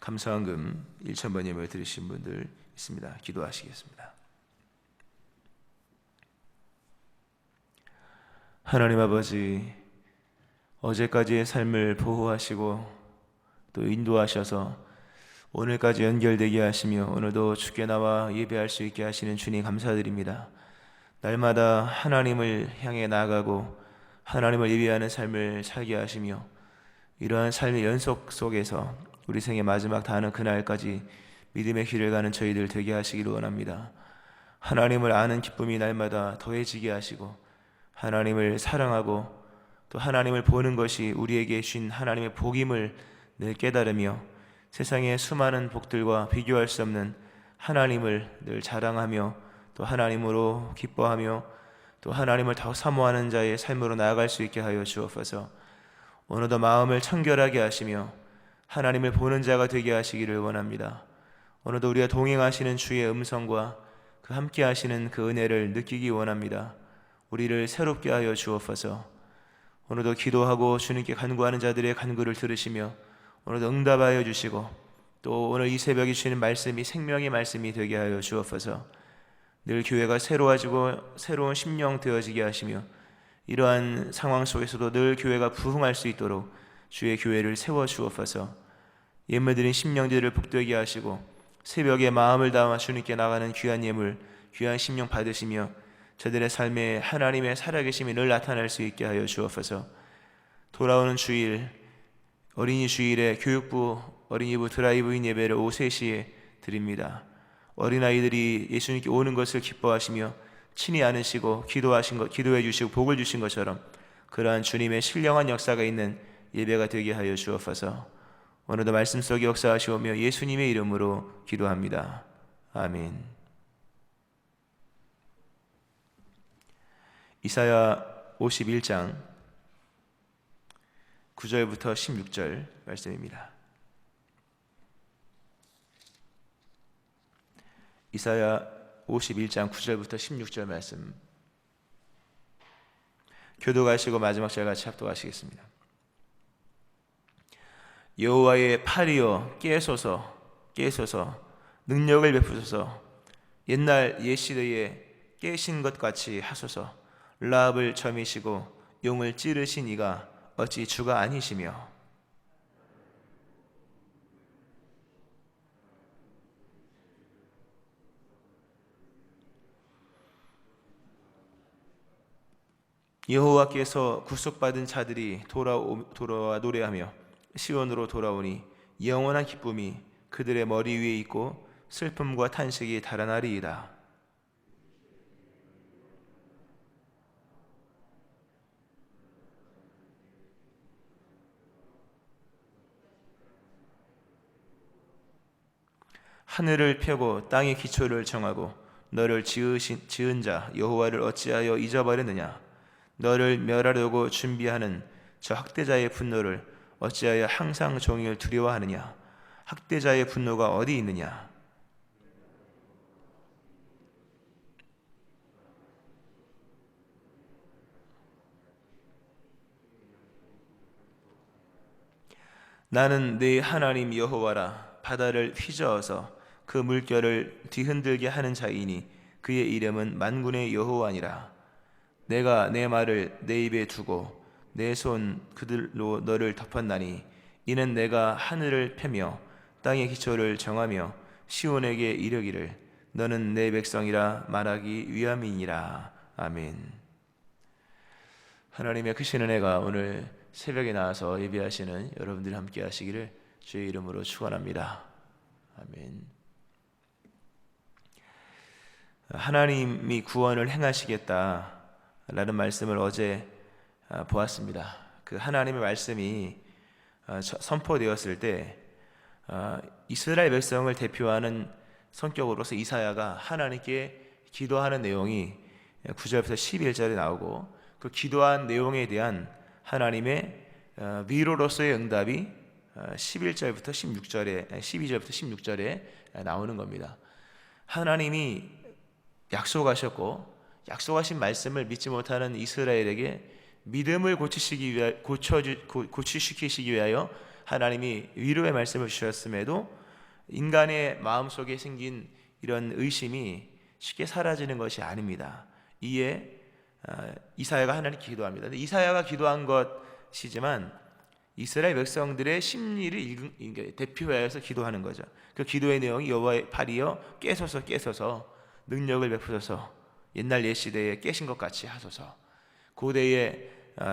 감사헌금 1,000번 예물 드리신 분들 있습니다. 기도하시겠습니다. 하나님 아버지, 어제까지의 삶을 보호하시고 또 인도하셔서 오늘까지 연결되게 하시며 오늘도 주께 나와 예배할 수 있게 하시는 주님 감사드립니다. 날마다 하나님을 향해 나아가고 하나님을 예배하는 삶을 살게 하시며 이러한 삶의 연속 속에서 우리 생의 마지막 다하는 그날까지 믿음의 길을 가는 저희들 되게 하시기를 원합니다. 하나님을 아는 기쁨이 날마다 더해지게 하시고 하나님을 사랑하고 또 하나님을 보는 것이 우리에게 주신 하나님의 복임을 늘 깨달으며 세상의 수많은 복들과 비교할 수 없는 하나님을 늘 자랑하며 또 하나님으로 기뻐하며 또 하나님을 더 사모하는 자의 삶으로 나아갈 수 있게 하여 주옵소서. 오늘도 마음을 청결하게 하시며 하나님을 보는 자가 되게 하시기를 원합니다. 오늘도 우리가 동행하시는 주의 음성과 그 함께 하시는 그 은혜를 느끼기 원합니다. 우리를 새롭게 하여 주옵소서. 오늘도 기도하고 주님께 간구하는 자들의 간구를 들으시며 오늘도 응답하여 주시고 또 오늘 이 새벽에 주시는 말씀이 생명의 말씀이 되게 하여 주옵소서. 늘 교회가 새로워지고 새로운 심령 되어지게 하시며 이러한 상황 속에서도 늘 교회가 부흥할 수 있도록 주의 교회를 세워 주옵소서. 예물드린 심령들을 복되게 하시고 새벽에 마음을 담아 주님께 나가는 귀한 예물, 귀한 심령 받으시며 저들의 삶에 하나님의 살아계심이 늘 나타날 수 있게 하여 주옵소서. 돌아오는 주일, 어린이 주일에 교육부 어린이부 드라이브인 예배를 오후 3시에 드립니다. 어린아이들이 예수님께 오는 것을 기뻐하시며 친히 안으시고 기도해 주시고 복을 주신 것처럼 그러한 주님의 신령한 역사가 있는 예배가 되게 하여 주옵소서. 오늘도 말씀 속에 역사하시오며 예수님의 이름으로 기도합니다. 아멘. 이사야 51장 9절부터 16절 말씀입니다. 이사야 51장 9절부터 16절 말씀 교독하시고 마지막 절 같이 합독하시겠습니다. 여호와의 팔이여 깨소서 능력을 베푸소서. 옛날 옛시대에 깨신 것 같이 하소서. 라합을 점이시고 용을 찌르신 이가 어찌 주가 아니시며 여호와께서 구속받은 자들이 돌아와 노래하며 시온으로 돌아오니 영원한 기쁨이 그들의 머리 위에 있고 슬픔과 탄식이 달아나리이다. 하늘을 펴고 땅의 기초를 정하고 너를 지은 자 여호와를 어찌하여 잊어버렸느냐. 너를 멸하려고 준비하는 저 학대자의 분노를 어찌하여 항상 종일 두려워하느냐. 학대자의 분노가 어디 있느냐. 나는 네 하나님 여호와라. 바다를 휘저어서 그 물결을 뒤흔들게 하는 자이니 그의 이름은 만군의 여호와니라. 내가 내 말을 내 입에 두고 내 손 그들로 너를 덮었나니 이는 내가 하늘을 펴며 땅의 기초를 정하며 시온에게 이르기를 너는 내 백성이라 말하기 위함이니라. 아멘. 하나님의 크신 은혜가 오늘 새벽에 나와서 예배하시는 여러분들이 함께 하시기를 주의 이름으로 축원합니다. 아멘. 하나님이 구원을 행하시겠다 라는 말씀을 어제 보았습니다. 그 하나님의 말씀이 선포되었을 때 이스라엘 백성을 대표하는 성격으로서 이사야가 하나님께 기도하는 내용이 9절부터 11절에 나오고 그 기도한 내용에 대한 하나님의 위로로서의 응답이 11절부터 16절에 12절부터 16절에 나오는 겁니다. 하나님이 약속하셨고 약속하신 말씀을 믿지 못하는 이스라엘에게 믿음을 고치시키시기 위하여 하나님이 위로의 말씀을 주셨음에도 인간의 마음속에 생긴 이런 의심이 쉽게 사라지는 것이 아닙니다. 이에 이사야가 하나님께 기도합니다. 이사야가 기도한 것이지만 이스라엘 백성들의 심리를 대표하여서 기도하는 거죠. 그 기도의 내용이 여호와의 팔이여 깨소서 능력을 베푸소서 옛날 옛 시대에 깨신 것 같이 하소서. 고대에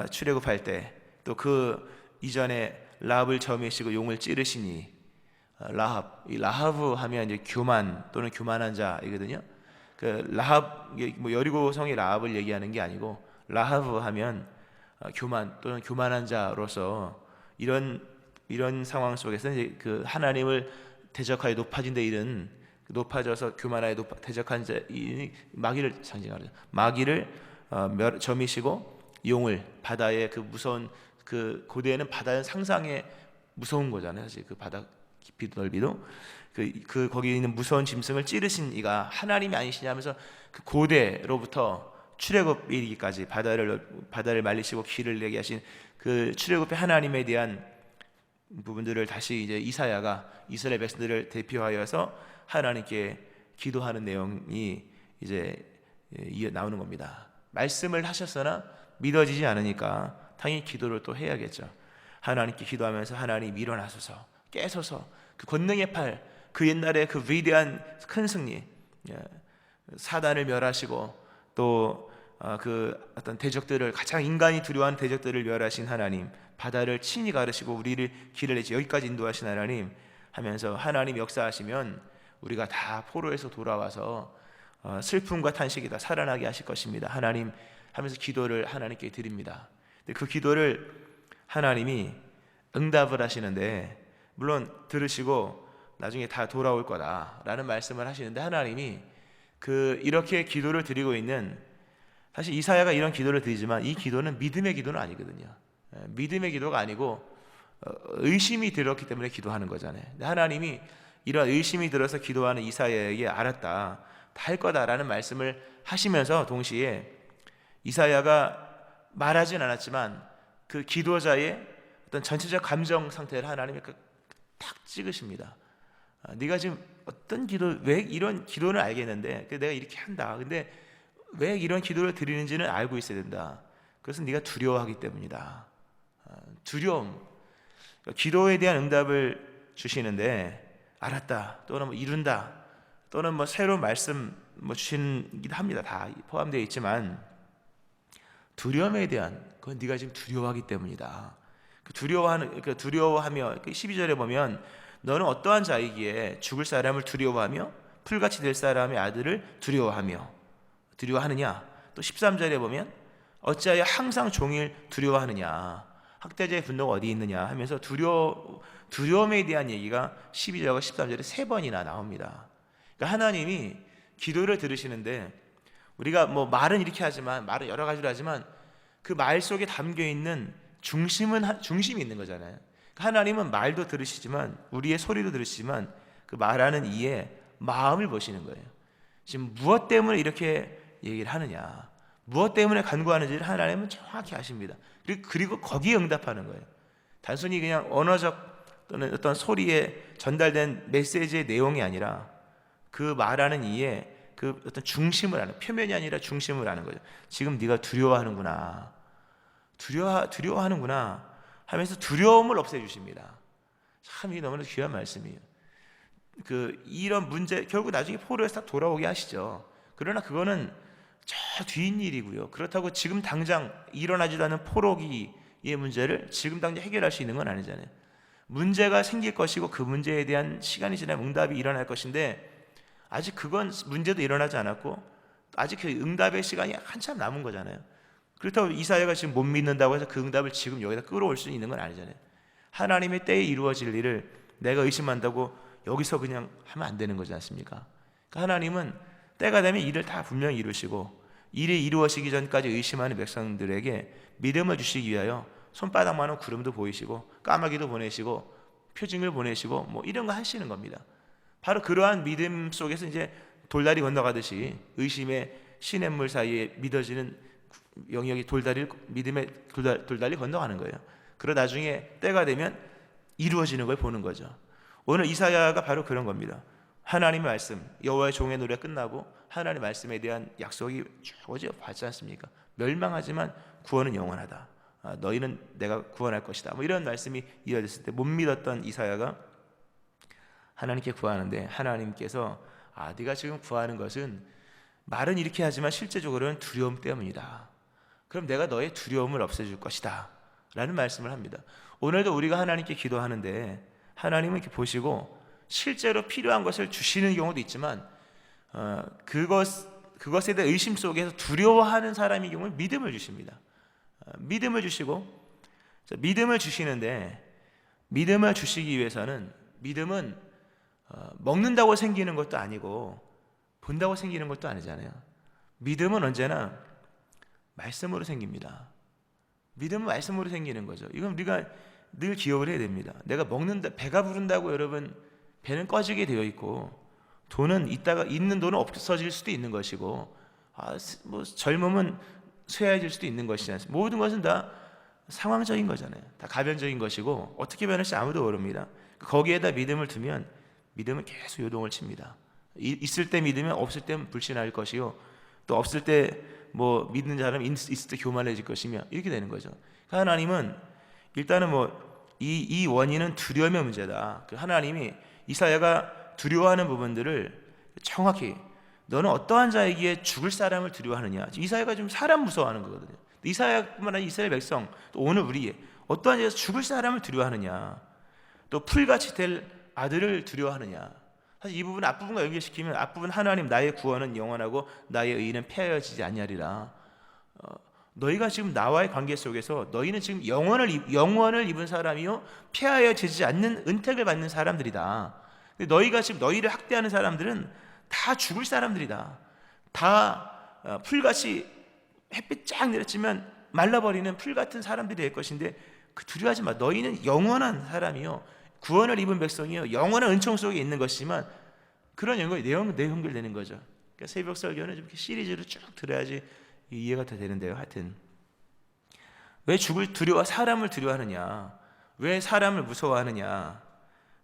출애굽할 때 또 그 이전에 라합을 점이시고 용을 찌르시니 라합, 이 라하브 하면 이제 교만 또는 교만한 자이거든요. 그 라합, 뭐 여리고 성의 라합을 얘기하는 게 아니고 라하브 하면 교만 또는 교만한 자로서 이런 상황 속에서 이제 그 하나님을 대적하여 높아진 데 이른 높아져서 교만하여 대적한 자 마귀를 상징하죠. 마귀를 점이시고 용을 바다의 그 무서운 그 고대에는 바다는 상상의 무서운 거잖아요. 사실 그 바다 깊이도 넓이도 그 거기 있는 무서운 짐승을 찌르신 이가 하나님이 아니시냐 하면서 그 고대로부터 출애굽 이르기까지 바다를 말리시고 길을 내게 하신 그 출애굽의 하나님에 대한 부분들을 다시 이제 이사야가 이스라엘 백성들을 대표하여서 하나님께 기도하는 내용이 이제 이어 나오는 겁니다. 말씀을 하셨으나 믿어지지 않으니까 당연히 기도를 또 해야겠죠. 하나님께 기도하면서 하나님 일어나소서, 깨소서, 그 권능의 팔, 그 옛날에 그 위대한 큰 승리, 사단을 멸하시고 또 그 어떤 대적들을 가장 인간이 두려워하는 대적들을 멸하신 하나님, 바다를 친히 가르시고 우리를 길을 내지 여기까지 인도하신 하나님 하면서 하나님 역사하시면 우리가 다 포로에서 돌아와서 슬픔과 탄식이 다 살아나게 하실 것입니다. 하나님 하면서 기도를 하나님께 드립니다. 그 기도를 하나님이 응답을 하시는데 물론 들으시고 나중에 다 돌아올 거다라는 말씀을 하시는데 하나님이 이렇게 기도를 드리고 있는 사실 이사야가 이런 기도를 드리지만 이 기도는 믿음의 기도는 아니거든요. 믿음의 기도가 아니고 의심이 들었기 때문에 기도하는 거잖아요. 하나님이 이런 의심이 들어서 기도하는 이사야에게 알았다, 다 할 거다라는 말씀을 하시면서 동시에 이사야가 말하진 않았지만 그 기도자의 어떤 전체적 감정 상태를 하나님이 딱 찍으십니다. 네가 지금 어떤 기도, 왜 이런 기도는 알겠는데 내가 이렇게 한다. 근데 왜 이런 기도를 드리는지는 알고 있어야 된다. 그것은 네가 두려워하기 때문이다. 두려움, 기도에 대한 응답을 주시는데 알았다 또는 뭐 이룬다 또는 뭐 새로운 말씀 주시기도 합니다. 다 포함되어 있지만 두려움에 대한 그건 네가 지금 두려워하기 때문이다. 두려워하며 12절에 보면 너는 어떠한 자이기에 죽을 사람을 두려워하며 풀같이 될 사람의 아들을 두려워하느냐. 또 13절에 보면 어찌하여 항상 종일 두려워하느냐. 학대자의 분노가 어디 있느냐 하면서 두려움에 대한 얘기가 12절과 13절에 3번이나 나옵니다. 그러니까 하나님이 기도를 들으시는데 우리가 뭐 말은 이렇게 하지만 말은 여러 가지로 하지만 그 말 속에 담겨 있는 중심이 있는 거잖아요. 그러니까 하나님은 말도 들으시지만 우리의 소리도 들으시지만 그 말하는 이의 마음을 보시는 거예요. 지금 무엇 때문에 이렇게 얘기를 하느냐, 무엇 때문에 간구하는지를 하나님은 정확히 아십니다. 그리고 거기에 응답하는 거예요. 단순히 그냥 언어적 또는 어떤 소리에 전달된 메시지의 내용이 아니라 그 말하는 이의 그 어떤 중심을 아는, 표면이 아니라 중심을 아는 거죠. 지금 네가 두려워하는구나, 두려워하는구나 하면서 두려움을 없애주십니다. 참 이게 너무나 귀한 말씀이에요. 이런 문제 결국 나중에 포로에서 다 돌아오게 하시죠. 그러나 그거는 저 뒤인 일이고요. 그렇다고 지금 당장 일어나지도 않은 포로기의 문제를 지금 당장 해결할 수 있는 건 아니잖아요. 문제가 생길 것이고 그 문제에 대한 시간이 지나면 응답이 일어날 것인데 아직 그건 문제도 일어나지 않았고 아직 그 응답의 시간이 한참 남은 거잖아요. 그렇다고 이사야가 지금 못 믿는다고 해서 그 응답을 지금 여기다 끌어올 수 있는 건 아니잖아요. 하나님의 때에 이루어질 일을 내가 의심한다고 여기서 그냥 하면 안 되는 거지 않습니까? 그러니까 하나님은 때가 되면 일을 다 분명히 이루시고 일이 이루어지기 전까지 의심하는 백성들에게 믿음을 주시기 위하여 손바닥만한 구름도 보이시고 까마귀도 보내시고 표징을 보내시고 뭐 이런 거 하시는 겁니다. 바로 그러한 믿음 속에서 이제 돌다리 건너가듯이 의심의 시냇물 사이에 믿어지는 영역이 믿음의 돌다리 건너가는 거예요. 그러 나중에 때가 되면 이루어지는 걸 보는 거죠. 오늘 이사야가 바로 그런 겁니다. 하나님의 말씀, 여호와의 종의 노래가 끝나고 하나님의 말씀에 대한 약속이 쭉 받지 않습니까? 멸망하지만 구원은 영원하다. 너희는 내가 구원할 것이다. 뭐 이런 말씀이 이어졌을 때 못 믿었던 이사야가 하나님께 구하는데 하나님께서 네가 지금 구하는 것은 말은 이렇게 하지만 실제적으로는 두려움 때문이다. 그럼 내가 너의 두려움을 없애줄 것이다 라는 말씀을 합니다. 오늘도 우리가 하나님께 기도하는데 하나님은 이렇게 보시고 실제로 필요한 것을 주시는 경우도 있지만 그것에 대한 의심 속에서 두려워하는 사람의 경우에 믿음을 주십니다. 믿음을 주시고 믿음을 주시는데 믿음을 주시기 위해서는 믿음은 먹는다고 생기는 것도 아니고 본다고 생기는 것도 아니잖아요. 믿음은 언제나 말씀으로 생깁니다. 믿음은 말씀으로 생기는 거죠. 이건 우리가 늘 기억을 해야 됩니다. 내가 먹는다, 배가 부른다고 여러분 배는 꺼지게 되어 있고 돈은 있는 돈은 없어질 수도 있는 것이고 뭐 젊으면 쇠해질 수도 있는 것이지 않습니까? 모든 것은 다 상황적인 거잖아요. 다 가변적인 것이고 어떻게 변할지 아무도 모릅니다. 거기에다 믿음을 두면 믿음은 계속 요동을 칩니다. 있을 때 믿으면 없을 때 불신할 것이요, 또 없을 때 뭐 믿는 사람은 있을 때 교만해질 것이며 이렇게 되는 거죠. 하나님은 일단은 이 원인은 두려움의 문제다. 하나님이 이사야가 두려워하는 부분들을 정확히 너는 어떠한 자이기에 죽을 사람을 두려워하느냐. 이사야가 좀 사람 무서워하는 거거든요. 이사야뿐만 아니라 이스라엘 백성, 또 오늘 우리 어떠한 자에서 죽을 사람을 두려워하느냐, 또 풀같이 될 아들을 두려워하느냐. 사실 이 부분 앞부분과 연결시키면 앞부분 하나님 나의 구원은 영원하고 나의 의는 폐하여지지 않냐리라. 너희가 지금 나와의 관계 속에서 너희는 지금 영원을 입은 사람이요 폐하여지지 않는 은택을 받는 사람들이다. 너희가 지금 너희를 학대하는 사람들은 다 죽을 사람들이다. 다 풀같이 햇빛 쫙 내렸지만 말라버리는 풀 같은 사람들이 될 것인데 두려워하지 마. 너희는 영원한 사람이요 구원을 입은 백성이요 영원한 은총 속에 있는 것이지만 그런 연결되는 거죠. 그러니까 새벽 설교는 좀 시리즈로 쭉 들어야지 이해가 더 되는데요. 하여튼 왜 사람을 두려워하느냐, 왜 사람을 무서워하느냐,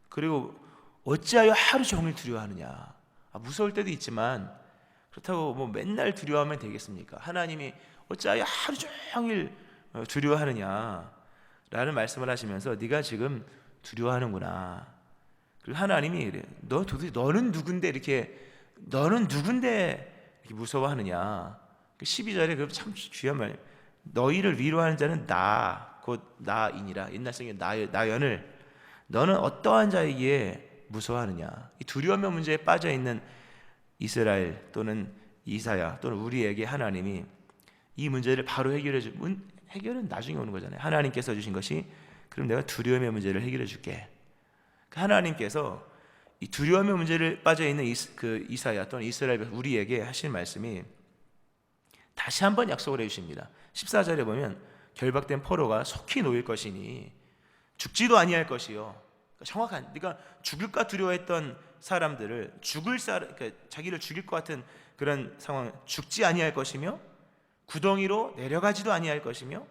그리고 어찌하여 하루 종일 두려워하느냐. 무서울 때도 있지만 그렇다고 뭐 맨날 두려워하면 되겠습니까? 하나님이 어찌하여 하루 종일 두려워하느냐 라는 말씀을 하시면서 네가 지금 두려워하는구나. 그리고 하나님이 이래, 너는 누군데 이렇게 무서워하느냐. 12절에 참 귀한 말, 너희를 위로하는 자는 곧 나이니라. 옛날 성경에 나연을, 너는 어떠한 자이기에 무서워하느냐. 이 두려움의 문제에 빠져 있는 이스라엘 또는 이사야 또는 우리에게 하나님이 이 문제를 바로 해결은 나중에 오는 거잖아요. 하나님께서 주신 것이 그럼 내가 두려움의 문제를 해결해 줄게. 하나님께서 이 두려움의 문제를 빠져 있는 이사야 또는 이스라엘 우리에게 하신 말씀이 다시 한번 약속을 해주십니다. 14절에 보면 결박된 포로가 속히 놓일 것이니 죽지도 아니할 것이요. 정확한, 그러니까 죽을까 두려워했던 사람들을 그러니까 자기를 죽일 것 같은 그런 상황, 죽지 아니할 것이며 구덩이로 내려가지도 아니할 것이며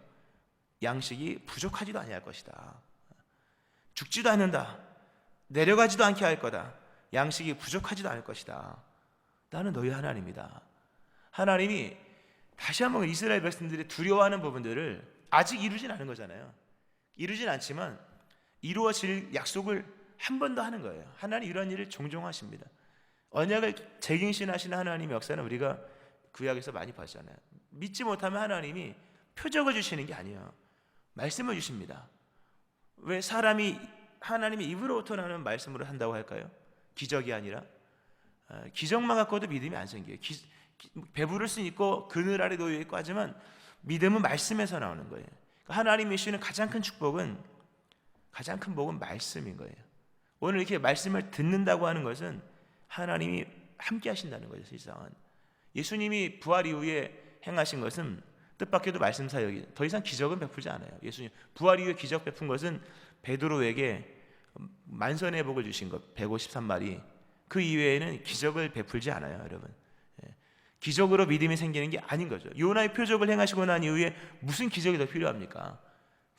양식이 부족하지도 아니할 것이다. 죽지도 않는다. 내려가지도 않게 할 거다. 양식이 부족하지도 않을 것이다. 나는 너희 하나님이다. 하나님이 다시 한번 이스라엘 백성들이 두려워하는 부분들을 아직 이루진 않은 거잖아요. 이루진 않지만 이루어질 약속을 한 번 더 하는 거예요. 하나님 이런 일을 종종 하십니다. 언약을 재갱신하시는 하나님의 역사는 우리가 구약에서 많이 봤잖아요. 믿지 못하면 하나님이 표적을 주시는 게 아니에요. 말씀을 주십니다. 왜 하나님의 입으로부터 나는 말씀으로 한다고 할까요? 기적이 아니라 기적만 갖고도 믿음이 안 생겨요. 배부를 수 있고 그늘 아래 놓여 있고 하지만 믿음은 말씀에서 나오는 거예요. 하나님이 주시는 가장 큰 축복은, 가장 큰 복은 말씀인 거예요. 오늘 이렇게 말씀을 듣는다고 하는 것은 하나님이 함께 하신다는 거죠. 실상은 예수님이 부활 이후에 행하신 것은 뜻밖에도 말씀 사역이, 더 이상 기적은 베풀지 않아요. 예수님 부활 이후에 기적 베푼 것은 베드로에게 만선의 복을 주신 것 153마리, 그 이외에는 기적을 베풀지 않아요. 여러분, 기적으로 믿음이 생기는 게 아닌 거죠. 요나의 표적을 행하시고 난 이후에 무슨 기적이 더 필요합니까?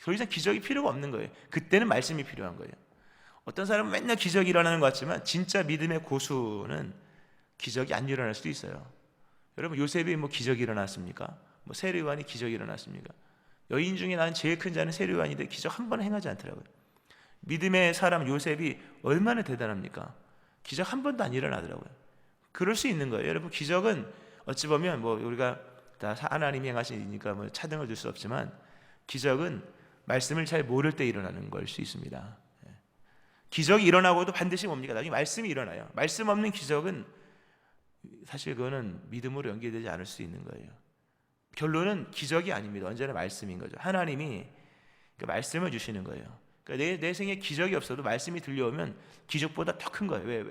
더 이상 기적이 필요가 없는 거예요. 그때는 말씀이 필요한 거예요. 어떤 사람은 맨날 기적이 일어나는 것 같지만 진짜 믿음의 고수는 기적이 안 일어날 수도 있어요. 여러분, 요셉이 뭐 기적이 일어났습니까? 뭐 세례요한이 기적이 일어났습니까? 여인 중에 나는 제일 큰 자는 세례요한인데 기적 한 번 행하지 않더라고요. 믿음의 사람 요셉이 얼마나 대단합니까? 기적 한 번도 안 일어나더라고요. 그럴 수 있는 거예요. 여러분, 기적은 어찌 보면 뭐 우리가 다 하나님이 행하시니까 뭐 차등을 둘 수 없지만 기적은 말씀을 잘 모를 때 일어나는 걸 수 있습니다. 기적이 일어나고도 반드시 뭡니까? 나중에 말씀이 일어나요. 말씀 없는 기적은 사실 그거는 믿음으로 연결되지 않을 수 있는 거예요. 결론은 기적이 아닙니다. 언제나 말씀인 거죠. 하나님이 그 말씀을 주시는 거예요. 그러니까 내 생에 기적이 없어도 말씀이 들려오면 기적보다 더 큰 거예요. 왜?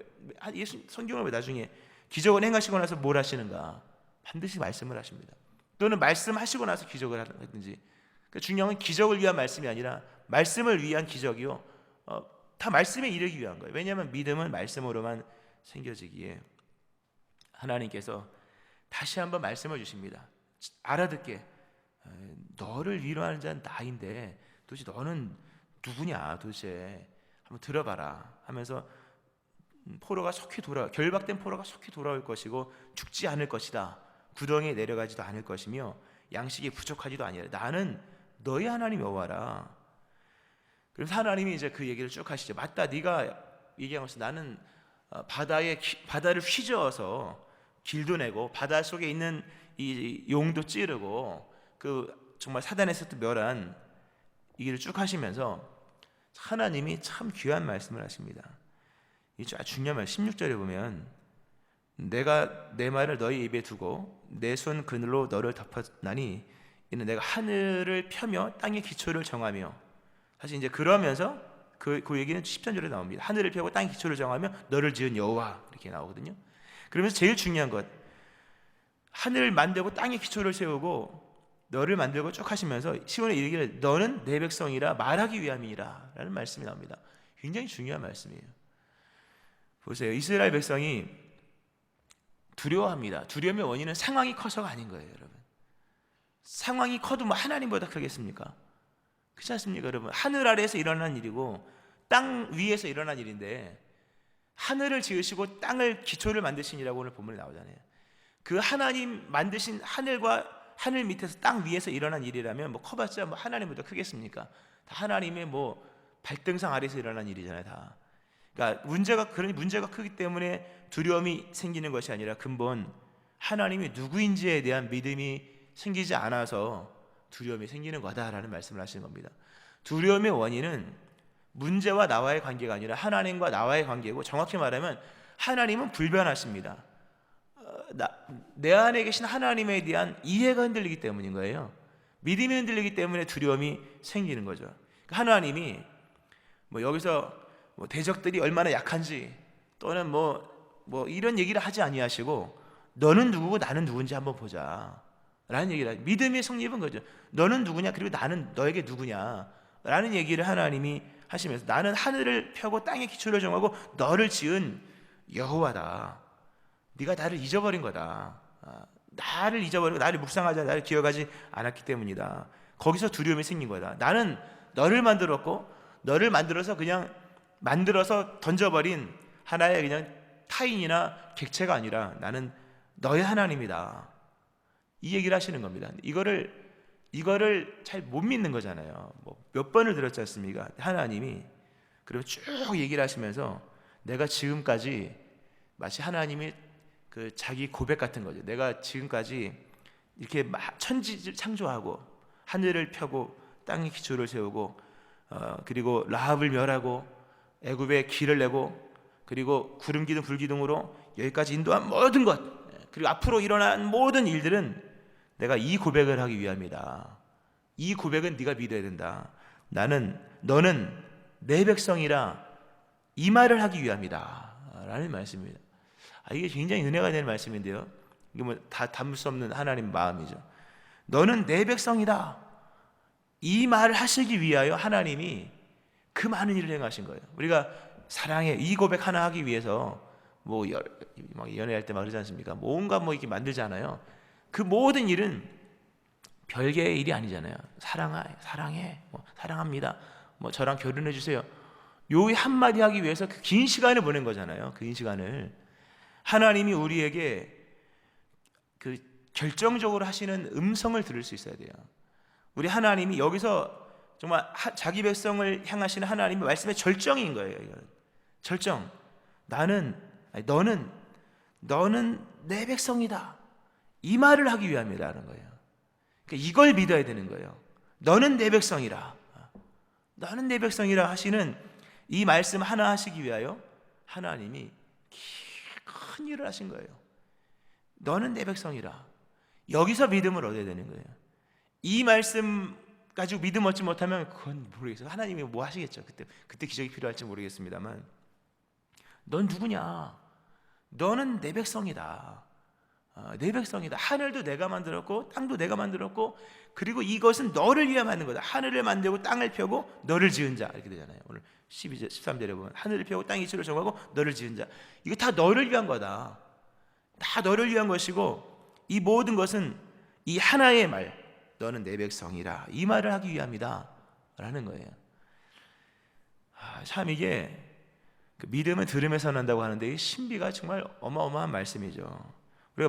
예수 성경을 왜 나중에 기적을 행하시고 나서 뭘 하시는가? 반드시 말씀을 하십니다. 또는 말씀하시고 나서 기적을 하든지. 그러니까 중요한 건 기적을 위한 말씀이 아니라 말씀을 위한 기적이요. 다 말씀에 이르기 위한 거예요. 왜냐하면 믿음은 말씀으로만 생겨지기에 하나님께서 다시 한번 말씀을 주십니다. 알아듣게. 너를 위로하는 자는 나인데 도대체 너는 누구냐 도대체 한번 들어봐라 하면서 포로가 속히 결박된 포로가 속히 돌아올 것이고 죽지 않을 것이다. 구덩이에 내려가지도 않을 것이며 양식이 부족하지도 아니라 나는 너희 하나님 여호와라. 그래서 하나님이 이제 그 얘기를 쭉 하시죠. 맞다, 네가 얘기한 것은 나는 바다를 휘저어서 길도 내고 바다 속에 있는 이 용도 찌르고 그 정말 사단에서 또 멸한 이 길을 쭉 하시면서 하나님이 참 귀한 말씀을 하십니다. 이 아주 중요한 말 16절에 보면 내가 내 말을 너희 입에 두고 내 손 그늘로 너를 덮었나니 이는 내가 하늘을 펴며 땅의 기초를 정하며. 사실 이제 그러면서 그 얘기는 13절에 나옵니다. 하늘을 펴고 땅의 기초를 정하며 너를 지은 여호와 이렇게 나오거든요. 그러면서 제일 중요한 것 하늘을 만들고 땅의 기초를 세우고 너를 만들고 쭉 하시면서 시온에 이르기를 너는 내 백성이라 말하기 위함이라 라는 말씀이 나옵니다. 굉장히 중요한 말씀이에요. 보세요. 이스라엘 백성이 두려워합니다. 두려움의 원인은 상황이 커서가 아닌 거예요, 여러분. 상황이 커도 뭐 하나님보다 크겠습니까? 그렇지 않습니까, 여러분? 하늘 아래에서 일어난 일이고 땅 위에서 일어난 일인데 하늘을 지으시고 땅을 기초를 만드신이라고 오늘 본문에 나오잖아요. 그 하나님 만드신 하늘과 하늘 밑에서 땅 위에서 일어난 일이라면 뭐 커봤자 뭐 하나님보다 크겠습니까? 다 하나님의 뭐 발등상 아래에서 일어난 일이잖아요, 다. 그러니까 그런 문제가 크기 때문에 두려움이 생기는 것이 아니라 근본 하나님이 누구인지에 대한 믿음이 생기지 않아서 두려움이 생기는 거다라는 말씀을 하시는 겁니다. 두려움의 원인은 문제와 나와의 관계가 아니라 하나님과 나와의 관계고, 정확히 말하면 하나님은 불변하십니다. 내 안에 계신 하나님에 대한 이해가 흔들리기 때문인 거예요. 믿음이 흔들리기 때문에 두려움이 생기는 거죠. 하나님이 뭐 여기서 뭐 대적들이 얼마나 약한지 또는 뭐 이런 얘기를 하지 아니하시고 너는 누구고 나는 누군지 한번 보자 라는 얘기를 하죠. 믿음의 성립은 거죠. 너는 누구냐, 그리고 나는 너에게 누구냐 라는 얘기를 하나님이 하시면서 나는 하늘을 펴고 땅의 기초를 정하고 너를 지은 여호와다. 네가 나를 잊어버린 거다. 나를 잊어버리고 나를 묵상하지, 나를 기억하지 않았기 때문이다. 거기서 두려움이 생긴 거다. 나는 너를 만들었고 너를 만들어서 그냥 만들어서 던져버린 하나의 그냥 타인이나 객체가 아니라 나는 너의 하나님이다. 이 얘기를 하시는 겁니다. 이거를 잘 못 믿는 거잖아요. 뭐 몇 번을 들었지 않습니까? 하나님이 그리고 쭉 얘기를 하시면서 내가 지금까지 마치 하나님이 그 자기 고백 같은 거죠. 내가 지금까지 이렇게 천지를 창조하고 하늘을 펴고 땅의 기초를 세우고 그리고 라합을 멸하고 애굽에 길을 내고 그리고 구름 기둥 불 기둥으로 여기까지 인도한 모든 것, 그리고 앞으로 일어난 모든 일들은 내가 이 고백을 하기 위함이다. 이 고백은 네가 믿어야 된다. 너는 내 백성이라 이 말을 하기 위함이다 라는 말씀입니다. 이게 굉장히 은혜가 되는 말씀인데요, 이게 뭐 다 담을 수 없는 하나님 마음이죠. 너는 내 백성이다, 이 말을 하시기 위하여 하나님이 그 많은 일을 행하신 거예요. 우리가 사랑해 이 고백 하나 하기 위해서 뭐 연애할 때 막 그러지 않습니까? 뭔가 뭐 이렇게 만들잖아요. 그 모든 일은 별개의 일이 아니잖아요. 사랑해, 뭐, 사랑합니다. 뭐 저랑 결혼해 주세요. 요 한마디 하기 위해서 그 긴 시간을 보낸 거잖아요. 그 긴 시간을 하나님이 우리에게 그 결정적으로 하시는 음성을 들을 수 있어야 돼요. 우리 하나님이 여기서 정말 자기 백성을 향하시는 하나님의 말씀의 절정인 거예요. 이건. 절정. 너는 내 백성이다. 이 말을 하기 위함이라는 거예요. 그러니까 이걸 믿어야 되는 거예요. 너는 내 백성이라. 너는 내 백성이라 하시는 이 말씀 하나 하시기 위하여 하나님이 큰 일을 하신 거예요. 너는 내 백성이라. 여기서 믿음을 얻어야 되는 거예요. 이 말씀 가지고 믿음 얻지 못하면 그건 모르겠어요. 하나님이 뭐 하시겠죠. 그때 기적이 필요할지 모르겠습니다만, 넌 누구냐? 너는 내 백성이다. 내 백성이다. 하늘도 내가 만들었고 땅도 내가 만들었고, 그리고 이것은 너를 위해 만든 거다. 하늘을 만들고 땅을 펴고 너를 지은 자, 이렇게 되잖아요. 오늘 12절 13절에 보면 하늘을 펴고 땅 이치를 정하고 너를 지은 자. 이거 다 너를 위한 거다. 다 너를 위한 것이고, 이 모든 것은 이 하나의 말, 너는 내 백성이라, 이 말을 하기 위함이다 라는 거예요. 참 이게 그 믿음은 들음에서 난다고 하는데, 이 신비가 정말 어마어마한 말씀이죠. 우리가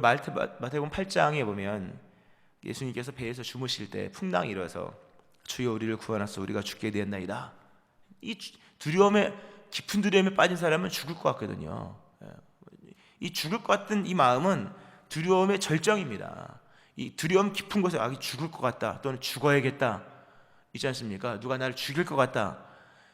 마태복음 8장에 보면 예수님께서 배에서 주무실 때 풍랑이 일어서 주여 우리를 구원하소서 우리가 죽게 되었나이다. 이 두려움에, 깊은 두려움에 빠진 사람은 죽을 것 같거든요. 이 죽을 것 같은 이 마음은 두려움의 절정입니다. 이 두려움 깊은 곳에 죽을 것 같다, 또는 죽어야겠다 있지 않습니까? 누가 나를 죽일 것 같다.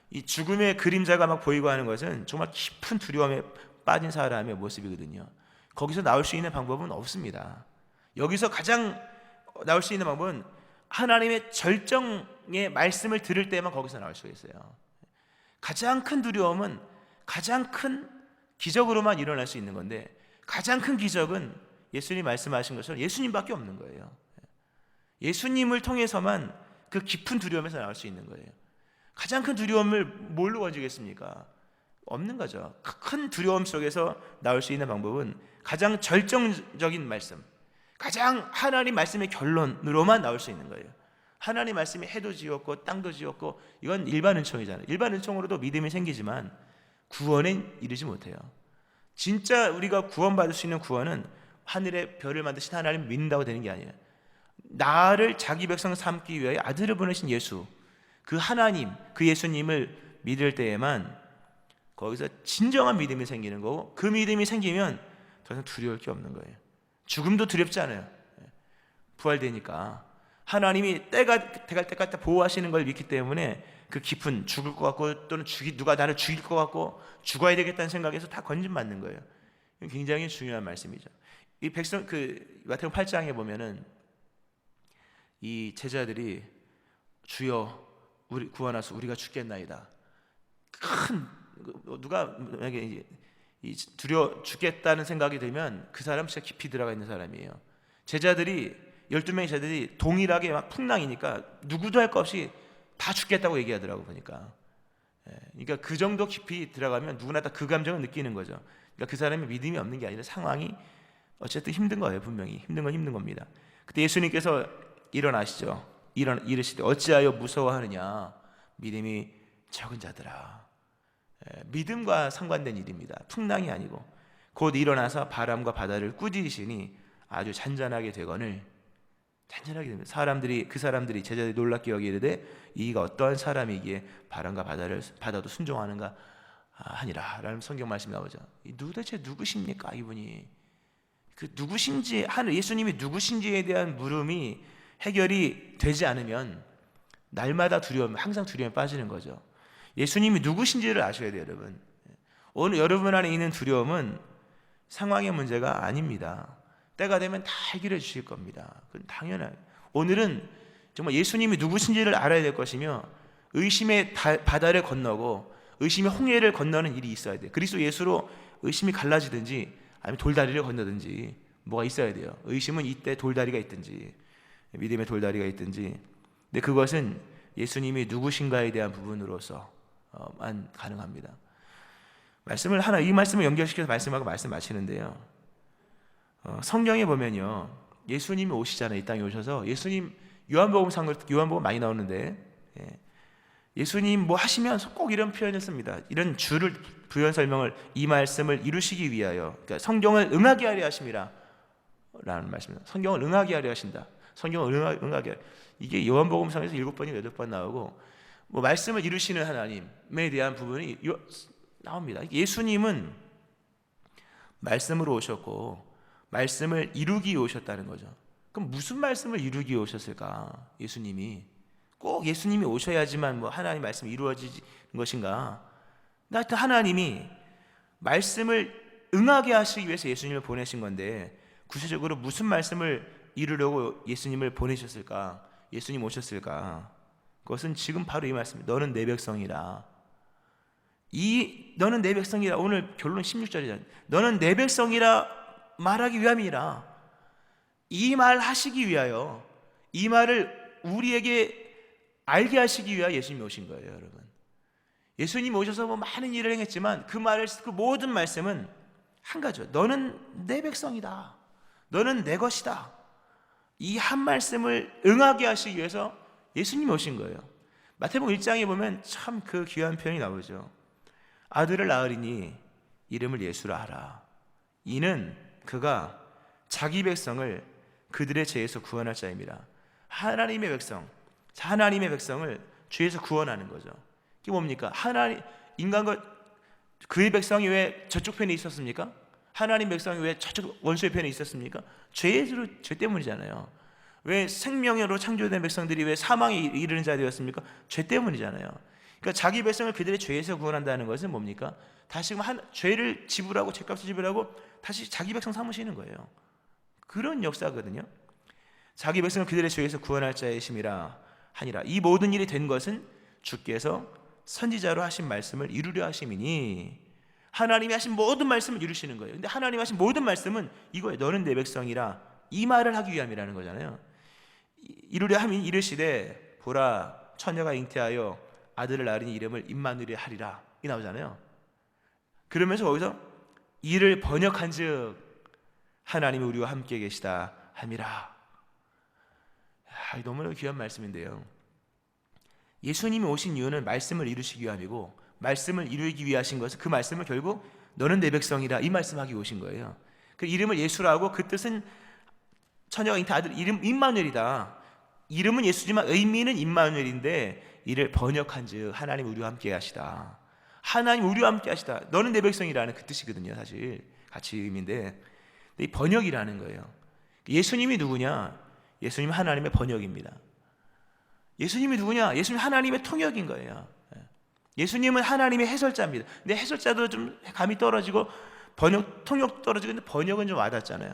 이 죽음의 그림자가 막 보이고 하는 것은 정말 깊은 두려움에 빠진 사람의 모습이거든요. 거기서 나올 수 있는 방법은 없습니다. 여기서 가장 나올 수 있는 방법은 하나님의 절정의 말씀을 들을 때만 거기서 나올 수가 있어요. 가장 큰 두려움은 가장 큰 기적으로만 일어날 수 있는 건데, 가장 큰 기적은 예수님 말씀하신 것처럼 예수님밖에 없는 거예요. 예수님을 통해서만 그 깊은 두려움에서 나올 수 있는 거예요. 가장 큰 두려움을 뭘로 건지겠습니까? 없는 거죠. 큰 두려움 속에서 나올 수 있는 방법은 가장 절정적인 말씀, 가장 하나님 말씀의 결론으로만 나올 수 있는 거예요. 하나님 말씀이 해도 지었고 땅도 지었고, 이건 일반 은총이잖아요. 일반 은총으로도 믿음이 생기지만 구원에 이르지 못해요. 진짜 우리가 구원받을 수 있는 구원은 하늘의 별을 만드신 하나님을 믿는다고 되는 게 아니에요. 나를 자기 백성 삼기 위하여 아들을 보내신 예수, 그 하나님, 그 예수님을 믿을 때에만 거기서 진정한 믿음이 생기는 거고, 그 믿음이 생기면 더 이상 두려울 게 없는 거예요. 죽음도 두렵지 않아요. 부활되니까 하나님이 때가 돼갈 때까지 보호하시는 걸 믿기 때문에 그 깊은 죽을 것 같고, 또는 누가 나를 죽일 것 같고 죽어야 되겠다는 생각에서 다 건진받는 거예요. 굉장히 중요한 말씀이죠. 이 백성, 그 마태복음 8장에 보면은 이 제자들이 주여 우리 구원하소서 우리가 죽겠나이다. 큰 누가 만약에 죽겠다는 생각이 들면 그 사람 진짜 깊이 들어가 있는 사람이에요. 제자들이 12명의 제자들이 동일하게 막 풍랑이니까 누구도 할 것 없이 다 죽겠다고 얘기하더라고 보니까. 그러니까 그 정도 깊이 들어가면 누구나 다 그 감정을 느끼는 거죠. 그러니까 그 사람의 믿음이 없는 게 아니라 상황이 어쨌든 힘든 거예요. 분명히 힘든 건 힘든 겁니다. 그때 예수님께서 일어나시죠. 이르시되 어찌하여 무서워하느냐 믿음이 적은 자들아. 믿음과 상관된 일입니다. 풍랑이 아니고 곧 일어나서 바람과 바다를 꾸짖으시니 아주 잔잔하게 되거늘. 잔잔하게 됩니다. 그 사람들이 제자들이 놀랍게 여기이르되 이가 어떠한 사람이기에 바람과 바다도 순종하는가 하니라 라는 성경 말씀이 나오죠. 도대체 누구십니까 이분이? 그 누구신지, 예수님이 누구신지에 대한 물음이 해결이 되지 않으면 날마다 항상 두려움에 빠지는 거죠. 예수님이 누구신지를 아셔야 돼요, 여러분. 오늘 여러분 안에 있는 두려움은 상황의 문제가 아닙니다. 때가 되면 다 해결해 주실 겁니다. 그건 당연해요. 오늘은 정말 예수님이 누구신지를 알아야 될 것이며, 의심의 바다를 건너고 의심의 홍해를 건너는 일이 있어야 돼요. 그리스도 예수로 의심이 갈라지든지 아니면 돌다리를 건너든지 뭐가 있어야 돼요. 의심은 이때 돌다리가 있든지 믿음의 돌다리가 있든지. 근데 그것은 예수님이 누구신가에 대한 부분으로서만 가능합니다. 이 말씀을 연결시켜서 말씀 마치는데요. 성경에 보면요, 예수님이 오시잖아요. 이 땅에 오셔서 예수님 요한복음 많이 나오는데, 예수님 뭐 하시면 꼭 이런 표현을 씁니다. 이런 주를 부연 설명을, 이 말씀을 이루시기 위하여, 그러니까 성경을 응하게 하려 하심이라 라는 말씀입니다. 성경을 응하게 하려 하신다. 성경을 응하게 하려. 이게 요한복음상에서 7번이 8번 나오고, 뭐 말씀을 이루시는 하나님에 대한 부분이 나옵니다. 예수님은 말씀으로 오셨고 말씀을 이루기 위해 오셨다는 거죠. 그럼 무슨 말씀을 이루기 위해 오셨을까? 예수님이 꼭 예수님이 오셔야지만 뭐 하나님 말씀이 이루어지는 것인가? 하여튼 하나님이 말씀을 응하게 하시기 위해서 예수님을 보내신 건데, 구체적으로 무슨 말씀을 이루려고 예수님을 보내셨을까? 예수님 오셨을까? 그것은 지금 바로 이 말씀입니다. 너는 내 백성이라. 너는 내 백성이라, 오늘 결론 16절이잖아요. 너는 내 백성이라 말하기 위함이라. 이 말 하시기 위하여, 이 말을 우리에게 알게 하시기 위하여 예수님이 오신 거예요, 여러분. 예수님이 오셔서 뭐 많은 일을 행했지만 그 모든 말씀은 한 가지죠. 너는 내 백성이다. 너는 내 것이다. 이 한 말씀을 응하게 하시기 위해서 예수님이 오신 거예요. 마태복음 1장에 보면 참 그 귀한 표현이 나오죠. 아들을 낳으리니 이름을 예수라 하라. 이는 그가 자기 백성을 그들의 죄에서 구원할 자임이라. 하나님의 백성을 죄에서 구원하는 거죠. 이게 뭡니까? 인간과 그의 백성이 왜 저쪽 편에 있었습니까? 하나님 백성이 왜 저쪽 원수의 편에 있었습니까? 죄 때문이잖아요. 왜 생명으로 창조된 백성들이 왜 사망에 이르는 자 되었습니까? 죄 때문이잖아요. 그러니까 자기 백성을 그들의 죄에서 구원한다는 것은 뭡니까? 다시금 죄를 지불하고, 죄값을 지불하고 다시 자기 백성 삼으시는 거예요. 그런 역사거든요. 자기 백성을 그들의 죄에서 구원할 자이심이라 하니라. 이 모든 일이 된 것은 주께서 선지자로 하신 말씀을 이루려 하심이니, 하나님이 하신 모든 말씀을 이루시는 거예요. 근데 하나님이 하신 모든 말씀은 이거예요. 너는 내 백성이라, 이 말을 하기 위함이라는 거잖아요. 이루려 함이 이르시되 보라 처녀가 잉태하여 아들을 낳으니 이름을 임마누엘 하리라, 이 나오잖아요. 그러면서 거기서 이를 번역한즉 하나님이 우리와 함께 계시다 함이라. 너무나 귀한 말씀인데요. 예수님이 오신 이유는 말씀을 이루시기 위함이고, 말씀을 이루기 위해 하신 것은, 그 말씀을 결국 너는 내 백성이라 이 말씀하기 오신 거예요. 그 이름을 예수라고, 그 뜻은 처녀가 잉태한 아들 이름 임마누엘이다. 이름은 예수지만 의미는 임마누엘인데, 이를 번역한즉 하나님 우리와 함께 하시다. 하나님 우리와 함께 하시다. 너는 내 백성이라는 그 뜻이거든요. 사실 같이 의미인데, 이 번역이라는 거예요. 예수님이 누구냐? 예수님은 하나님의 번역입니다. 예수님이 누구냐? 예수님 하나님의 통역인 거예요. 예수님은 하나님의 해설자입니다. 근데 해설자도 좀 감이 떨어지고 통역 떨어지고, 근데 번역은 좀 와닿잖아요.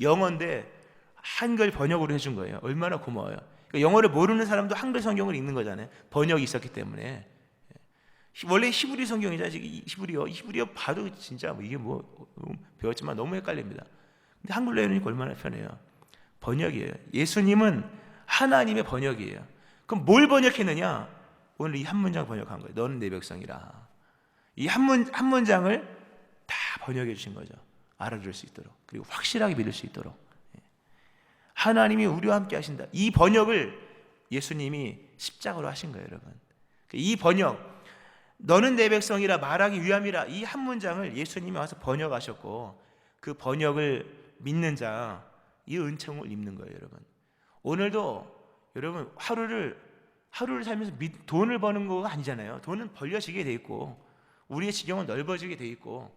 영어인데 한글 번역으로 해준 거예요. 얼마나 고마워요. 그러니까 영어를 모르는 사람도 한글 성경을 읽는 거잖아요. 번역이 있었기 때문에. 원래 히브리 성경이죠. 히브리어 봐도 진짜 이게 배웠지만 너무 헷갈립니다. 근데 한글로 해놓으니까 얼마나 편해요. 번역이에요. 예수님은 하나님의 번역이에요. 그럼 뭘 번역했느냐? 오늘 이 한 문장 번역한 거예요. 너는 내 백성이라. 이 한 문장을 다 번역해 주신 거죠. 알아들을 수 있도록, 그리고 확실하게 믿을 수 있도록. 하나님이 우리와 함께 하신다. 이 번역을 예수님이 십자가로 하신 거예요, 여러분. 이 번역, 너는 내 백성이라 말하기 위함이라, 이 한 문장을 예수님이 와서 번역하셨고, 그 번역을 믿는 자, 이 은총을 입는 거예요, 여러분. 오늘도 여러분 하루를 살면서 돈을 버는 거가 아니잖아요. 돈은 벌려지게 돼 있고, 우리의 지경은 넓어지게 돼 있고,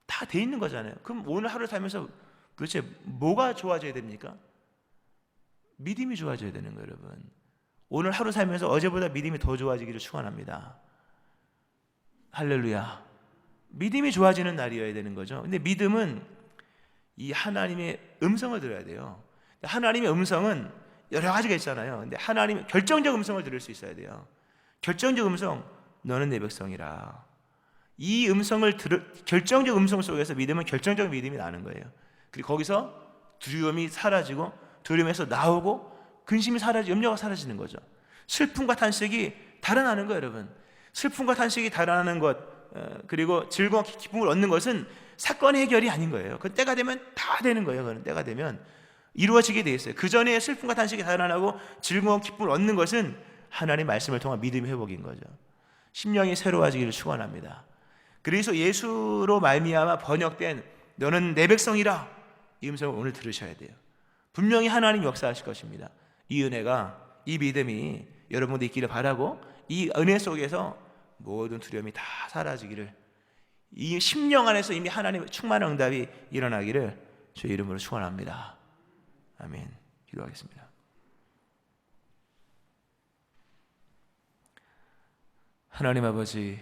다 돼 있는 거잖아요. 그럼 오늘 하루 살면서 도대체 뭐가 좋아져야 됩니까? 믿음이 좋아져야 되는 거예요, 여러분. 오늘 하루 살면서 어제보다 믿음이 더 좋아지기를 축원합니다. 할렐루야. 믿음이 좋아지는 날이어야 되는 거죠. 근데 믿음은 이 하나님의 음성을 들어야 돼요. 하나님의 음성은 여러 가지가 있잖아요. 근데 하나님의 결정적 음성을 들을 수 있어야 돼요. 결정적 음성, 너는 내 백성이라. 이 음성을 결정적 음성 속에서 믿음은 결정적 믿음이 나는 거예요. 그리고 거기서 두려움이 사라지고, 두려움에서 나오고, 근심이 사라지고, 염려가 사라지는 거죠. 슬픔과 탄식이 달아나는 거예요, 여러분. 슬픔과 탄식이 달아나는 것, 그리고 즐거운 기쁨을 얻는 것은 사건의 해결이 아닌 거예요. 그 때가 되면 다 되는 거예요. 그는 때가 되면 이루어지게 돼 있어요. 그 전에 슬픔과 탄식이 달아나고 즐거운 기쁨을 얻는 것은 하나님의 말씀을 통한 믿음의 회복인 거죠. 심령이 새로워지기를 축원합니다. 그래서 예수로 말미암아 번역된 너는 내 백성이라, 이 음성을 오늘 들으셔야 돼요. 분명히 하나님 역사하실 것입니다. 이 은혜가, 이 믿음이 여러분도 있기를 바라고, 이 은혜 속에서 모든 두려움이 다 사라지기를, 이 심령 안에서 이미 하나님의 충만한 응답이 일어나기를 주의 이름으로 축원합니다. 아멘. 기도하겠습니다. 하나님 아버지,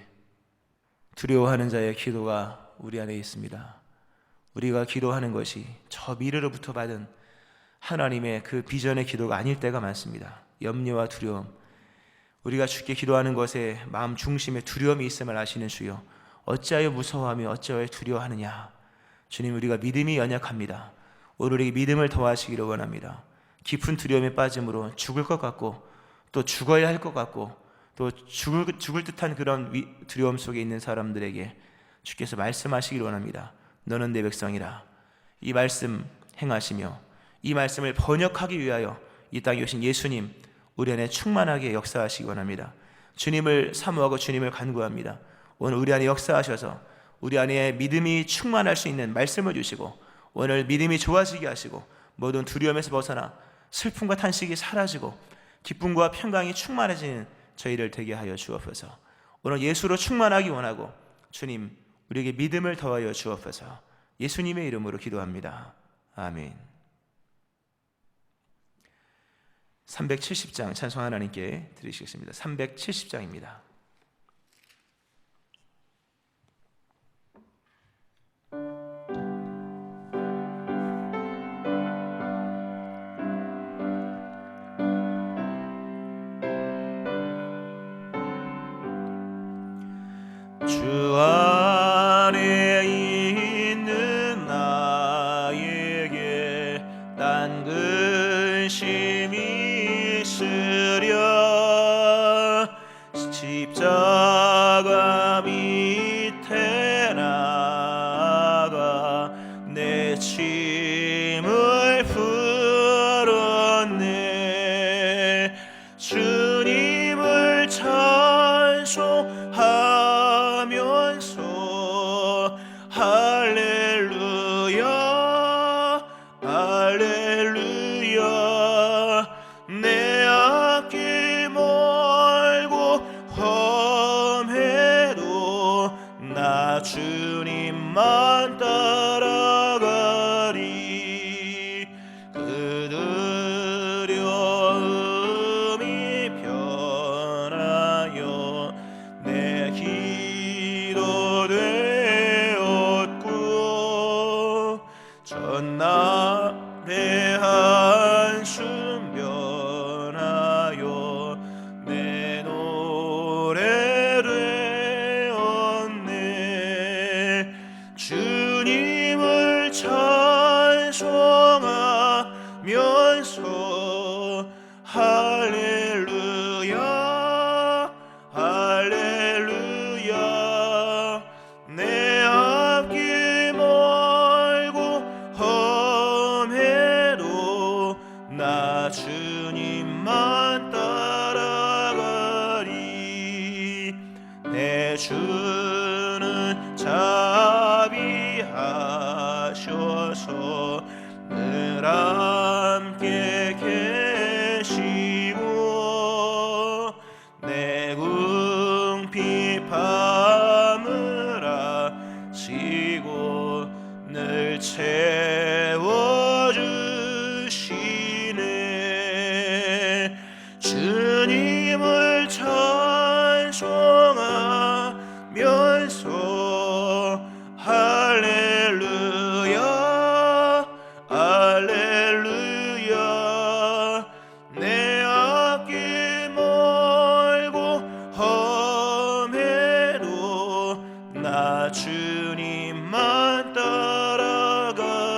두려워하는 자의 기도가 우리 안에 있습니다. 우리가 기도하는 것이 저 미래로부터 받은 하나님의 그 비전의 기도가 아닐 때가 많습니다. 염려와 두려움, 우리가 주께 기도하는 것에 마음 중심에 두려움이 있음을 아시는 주여, 어찌하여 무서워하며 어찌하여 두려워하느냐. 주님, 우리가 믿음이 연약합니다. 오늘 우리에게 믿음을 더하시기를 원합니다. 깊은 두려움에 빠짐으로 죽을 것 같고 또 죽어야 할 것 같고 또 죽을 듯한 그런 두려움 속에 있는 사람들에게 주께서 말씀하시기를 원합니다. 너는 내 백성이라. 이 말씀 행하시며 이 말씀을 번역하기 위하여 이 땅에 오신 예수님, 우리 안에 충만하게 역사하시기 원합니다. 주님을 사모하고 주님을 간구합니다. 오늘 우리 안에 역사하셔서 우리 안에 믿음이 충만할 수 있는 말씀을 주시고, 오늘 믿음이 좋아지게 하시고, 모든 두려움에서 벗어나 슬픔과 탄식이 사라지고 기쁨과 평강이 충만해지는 저희를 되게 하여 주옵소서. 오늘 예수로 충만하기 원하고, 주님, 우리에게 믿음을 더하여 주옵소서. 예수님의 이름으로 기도합니다. 아멘. 370장 찬송 하나님께 드리시겠습니다. 370장입니다. 주 안에 있는 나에게 딴 근심이 있으랴. 십자가 밑에 나가 내 짐을 풀었네. 주님을 찬송하면서 할렐루야 할렐루야. 내 앞길 멀고 험해도 나 주님만 따라가리. 그 두려움이 변하여 내 기도 되었고, 전날의 한숨 변하여 내 노래 되었네. 주님을 찬송하면서 할렐루야 할렐루야. 내 앞길 멀고 험해도 나 주님만 따라가리. 내 주는 자비하셔서 늘 함께 계시고, 내 궁핍함을 아시고 늘 채워주시네. 주님을 찬송하면서 할렐루야 할렐루야. 내 앞길 멀고 험해도 나 주님만 따라가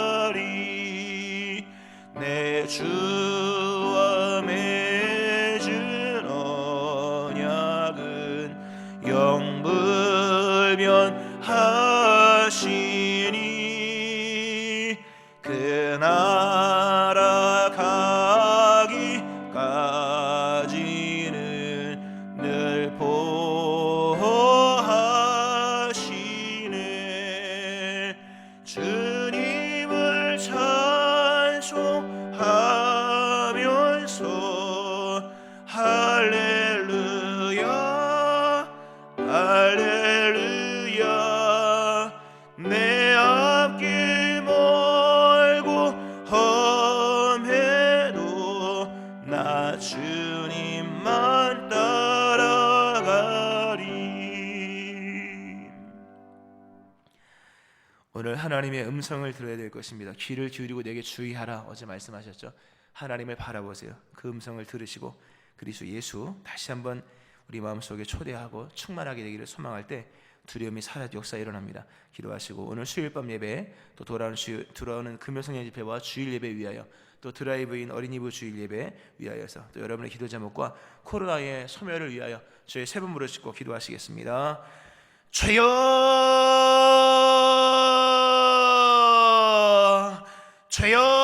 오늘 하나님의 음성을 들어야 될 것입니다. 귀를 기울이고 내게 주의하라. 어제 말씀하셨죠. 하나님을 바라보세요. 그 음성을 들으시고 그리스도 예수 다시 한번 우리 마음속에 초대하고 충만하게 되기를 소망할 때 두려움이 사라져 역사가 일어납니다. 기도하시고 오늘 수요일 밤 예배 또 돌아오는 금요성령 집회와 주일 예배 위하여 또 드라이브인 어린이부 주일 예배 위하여서 또 여러분의 기도 제목과 코로나의 소멸을 위하여 저희 세 번 부르짖고 기도하시겠습니다. 주여, 주여.